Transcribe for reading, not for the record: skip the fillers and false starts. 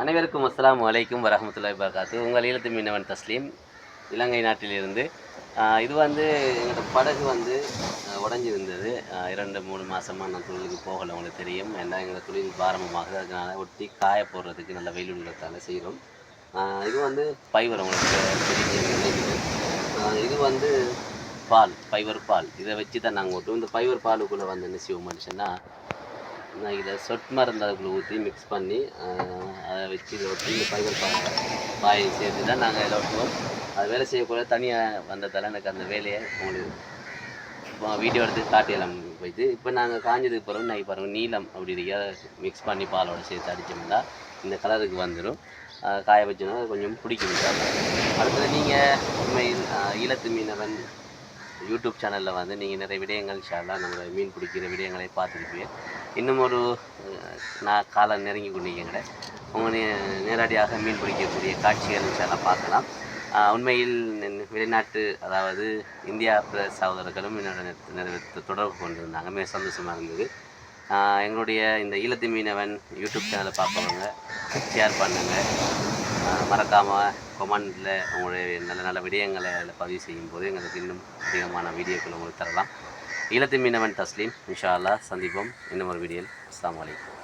அனைவருக்கும் அஸ்ஸலாமு அலைக்கும் வரஹ்மத்துல்லாஹி வபரகாத்துஹு. உங்கள் ஈழத்து மீனவன் தஸ்லீம், இலங்கை நாட்டிலிருந்து. இது எங்களோட படகு உடைஞ்சிருந்தது. 2, 3 மாசமா நான் தொழிலுக்கு போகலை. உங்களுக்கு தெரியும். ஏன்னா எங்களோட தொழில் ஆரம்பமாகுது. அதனால ஒட்டி காய போடுறதுக்கு நல்ல வெயில் உள்ளதால செய்கிறோம். இது ஃபைபர் உங்களுக்கு தெரியும். இது ஃபைபர் பால். இதை வச்சு தான் நாங்கள் ஓட்டுவோம். இந்த ஃபைபர் பாலுக்குள்ளே என்ன செய்வோம் மனுஷன்னா, நான் இதை சொட்டு மருந்து அதுக்குள்ளே ஊற்றி மிக்ஸ் பண்ணி அதை வச்சு இதை ஒட்டி இந்த ஃபைபர் பாயை சேர்த்து தான் நாங்கள் இதை ஒட்டுவோம். அது வேலை செய்யக்கூட தனியாக வந்ததால் எனக்கு அந்த வேலையை உங்களுக்கு வீடியோ எடுத்து காட்டியெல்லாம் போயிட்டு, இப்போ நாங்கள் காஞ்சதுக்கு பிறகு நான் பாருங்கள் நீளம் அப்படி இருக்க மிக்ஸ் பண்ணி பாலோட சேர்த்து அடித்தோம்னா இந்த கலருக்கு வந்துடும். காய வச்சோன்னா கொஞ்சம் பிடிக்கும். அடுத்தது நீங்கள் உண்மையில் ஈழத்து மீனவன் யூடியூப் சேனலில் நீங்கள் நிறைய விடயங்கள் இன்ஷாஅல்லாஹ் நம்மளோட மீன் பிடிக்கிற விடயங்களை பார்த்துருப்பீங்க. இன்னும் ஒரு காலம் நெருங்கி கொண்டிருக்கிற உங்கள் நேரடியாக மீன் பிடிக்கக்கூடிய காட்சிகள் இன்ஷாஅல்லாஹ் பார்க்கலாம். உண்மையில் வெளிநாட்டு, அதாவது இந்தியா சகோதரர்களும் என்னோட தொடர்பு கொண்டிருந்தாங்க. மிக சந்தோஷமாக இருந்தது. எங்களுடைய இந்த ஈழத்து மீனவன் யூடியூப் சேனலை பார்ப்பவங்க ஷேர் பண்ணுங்கள். மறக்காமல் கொமெண்டில் உங்களுடைய நல்ல நல்ல விடயங்களை அதில் பதிவு செய்யும்போது எங்களுக்கு இன்னும் அதிகமான வீடியோக்கள் உங்களுக்கு தரலாம். ஈழத்து மீனவன் தஸ்லீம். இன்ஷா அல்லாஹ் சந்திப்போம் இன்னும் ஒரு வீடியோவில். அஸ்ஸலாமு அலைக்கும்.